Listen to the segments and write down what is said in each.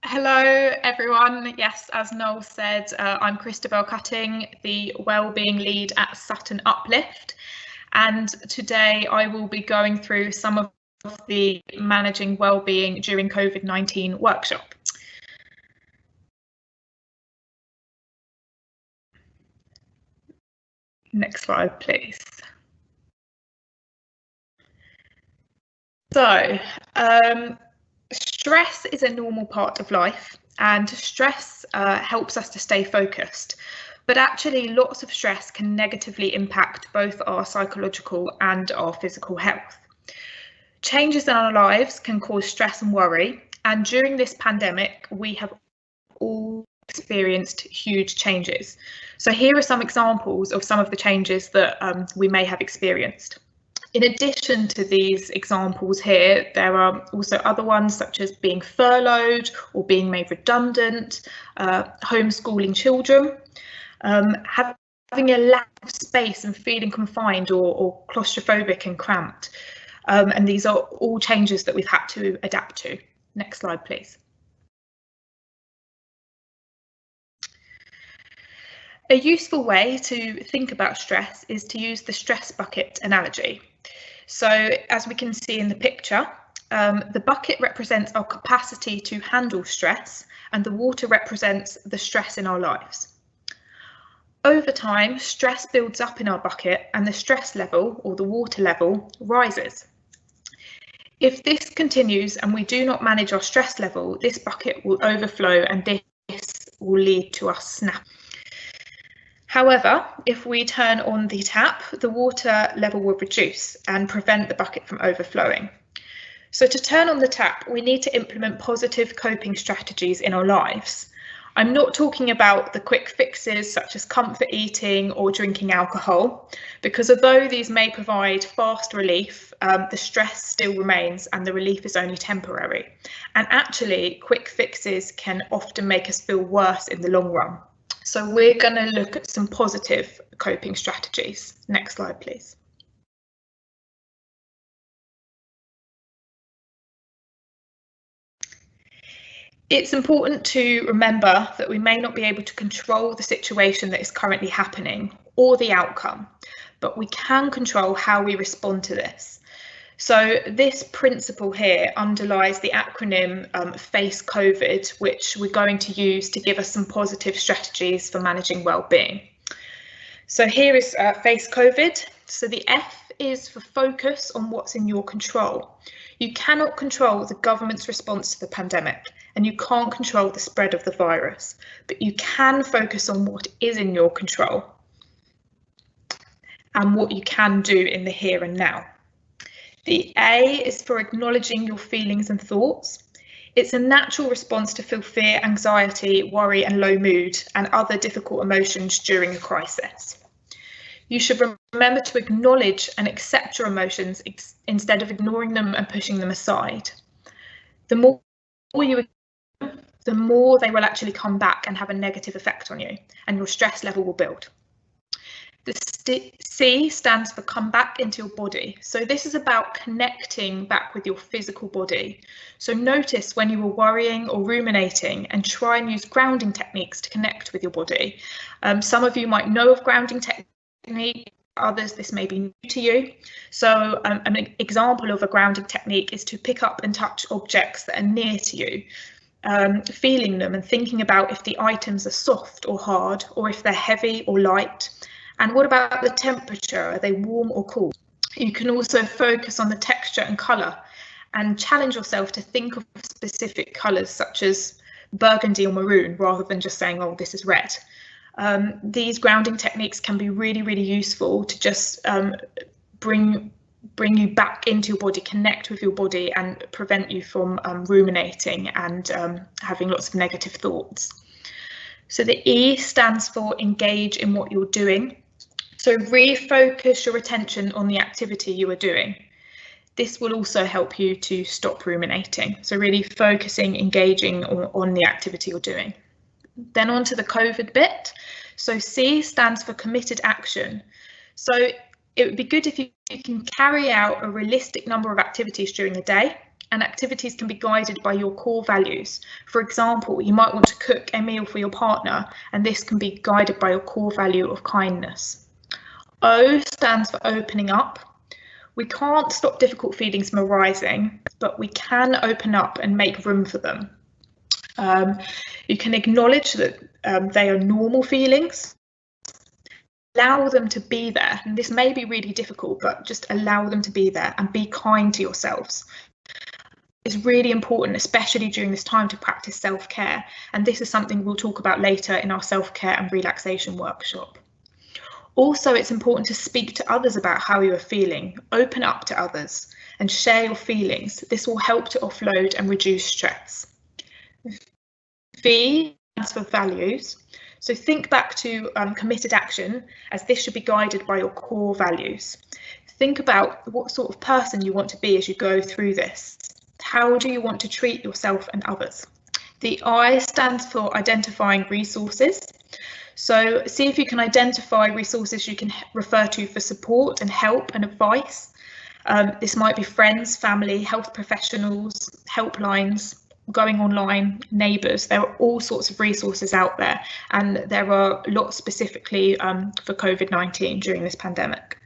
Hello everyone. Yes, as Noel said, I'm Christabel Cutting, the Wellbeing Lead at Sutton Uplift, and today I will be going through some of the Managing Wellbeing during COVID-19 workshop. Next slide, please. So, stress is a normal part of life, and stress helps us to stay focused. But actually, lots of stress can negatively impact both our psychological and our physical health. Changes in our lives can cause stress and worry, and during this pandemic, we have all experienced huge changes. So here are some examples of some of the changes that we may have experienced. In addition to these examples here, there are also other ones such as being furloughed or being made redundant, homeschooling children, having a lack of space and feeling confined or claustrophobic and cramped. And these are all changes that we've had to adapt to. Next slide, please. A useful way to think about stress is to use the stress bucket analogy. So as we can see in the picture, the bucket represents our capacity to handle stress, and the water represents the stress in our lives. Over time, stress builds up in our bucket and the stress level, or the water level, rises. If this continues and we do not manage our stress level, this bucket will overflow and this will lead to us snapping. However, if we turn on the tap, the water level will reduce and prevent the bucket from overflowing. So to turn on the tap, we need to implement positive coping strategies in our lives. I'm not talking about the quick fixes such as comfort eating or drinking alcohol, because although these may provide fast relief, the stress still remains and the relief is only temporary. And actually, quick fixes can often make us feel worse in the long run. So we're going to look at some positive coping strategies. Next slide, please. It's important to remember that we may not be able to control the situation that is currently happening or the outcome, but we can control how we respond to this. So this principle here underlies the acronym FACE COVID, which we're going to use to give us some positive strategies for managing wellbeing. So here is FACE COVID. So the F is for focus on what's in your control. You cannot control the government's response to the pandemic, and you can't control the spread of the virus, but you can focus on what is in your control and what you can do in the here and now. The A is for acknowledging your feelings and thoughts. It's a natural response to feel fear, anxiety, worry and low mood and other difficult emotions during a crisis. You should remember to acknowledge and accept your emotions instead of ignoring them and pushing them aside. The more you the more they will actually come back and have a negative effect on you, and your stress level will build. The C stands for come back into your body. So this is about connecting back with your physical body. So notice when you were worrying or ruminating and try and use grounding techniques to connect with your body. Some of you might know of grounding technique, others this may be new to you. So an example of a grounding technique is to pick up and touch objects that are near to you. Feeling them and thinking about if the items are soft or hard, or if they're heavy or light. And what about the temperature? Are they warm or cool? You can also focus on the texture and colour and challenge yourself to think of specific colours such as burgundy or maroon rather than just saying, oh, this is red. These grounding techniques can be really, really useful to just bring you back into your body, connect with your body and prevent you from ruminating and having lots of negative thoughts. So the E stands for engage in what you're doing. So refocus your attention on the activity you are doing. This will also help you to stop ruminating. So really focusing, engaging on the activity you're doing. Then on to the COVID bit. So C stands for committed action. So it would be good if you can carry out a realistic number of activities during the day and activities can be guided by your core values. For example, you might want to cook a meal for your partner, and this can be guided by your core value of kindness. O stands for opening up. We can't stop difficult feelings from arising, but we can open up and make room for them. You can acknowledge that they are normal feelings, allow them to be there, and this may be really difficult, but just allow them to be there and be kind to yourselves. It's really important, especially during this time, to practice self-care, and this is something we'll talk about later in our self-care and relaxation workshop. Also, it's important to speak to others about how you are feeling, open up to others and share your feelings. This will help to offload and reduce stress. V stands for values. So think back to committed action, as this should be guided by your core values. Think about what sort of person you want to be as you go through this. How do you want to treat yourself and others? The I stands for identifying resources. So see if you can identify resources you can refer to for support and help and advice. This might be friends, family, health professionals, helplines, going online, neighbours. There are all sorts of resources out there, and there are lots specifically for COVID-19 during this pandemic.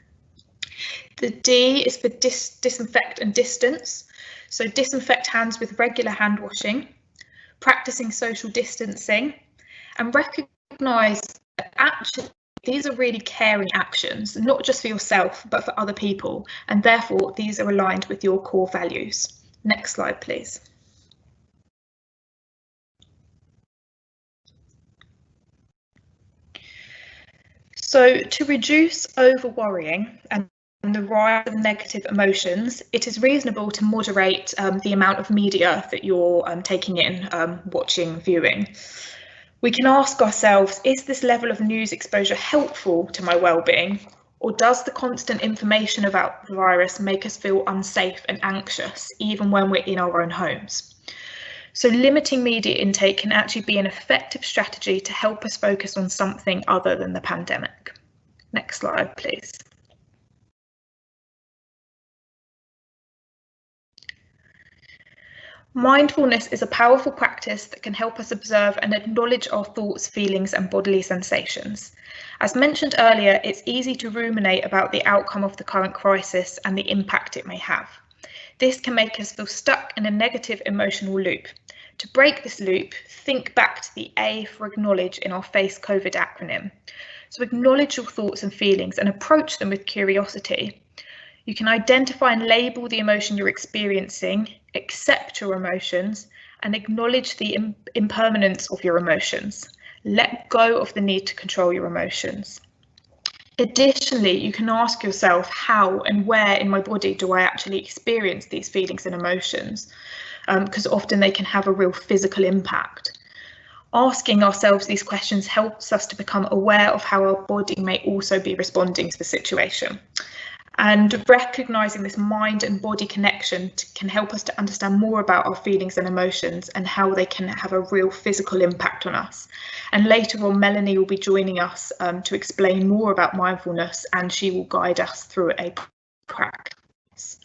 The D is for disinfect and distance. So disinfect hands with regular hand washing, practicing social distancing, and recognise that actually these are really caring actions, not just for yourself, but for other people, and therefore these are aligned with your core values. Next slide, please. So to reduce over-worrying and the rise of negative emotions, it is reasonable to moderate the amount of media that you're taking in, watching, viewing. We can ask ourselves, is this level of news exposure helpful to my well-being, or does the constant information about the virus make us feel unsafe and anxious, even when we're in our own homes? So limiting media intake can actually be an effective strategy to help us focus on something other than the pandemic. Next slide, please. Mindfulness is a powerful practice that can help us observe and acknowledge our thoughts, feelings, and bodily sensations. As mentioned earlier, it's easy to ruminate about the outcome of the current crisis and the impact it may have. This can make us feel stuck in a negative emotional loop. To break this loop, think back to the A for acknowledge in our FACE COVID acronym. So acknowledge your thoughts and feelings and approach them with curiosity. You can identify and label the emotion you're experiencing, accept your emotions, and acknowledge the impermanence of your emotions. Let go of the need to control your emotions. Additionally, you can ask yourself, how and where in my body do I actually experience these feelings and emotions? Because often they can have a real physical impact. Asking ourselves these questions helps us to become aware of how our body may also be responding to the situation. And recognising this mind and body connection can help us to understand more about our feelings and emotions and how they can have a real physical impact on us. And later on, Melanie will be joining us to explain more about mindfulness, and she will guide us through a practice.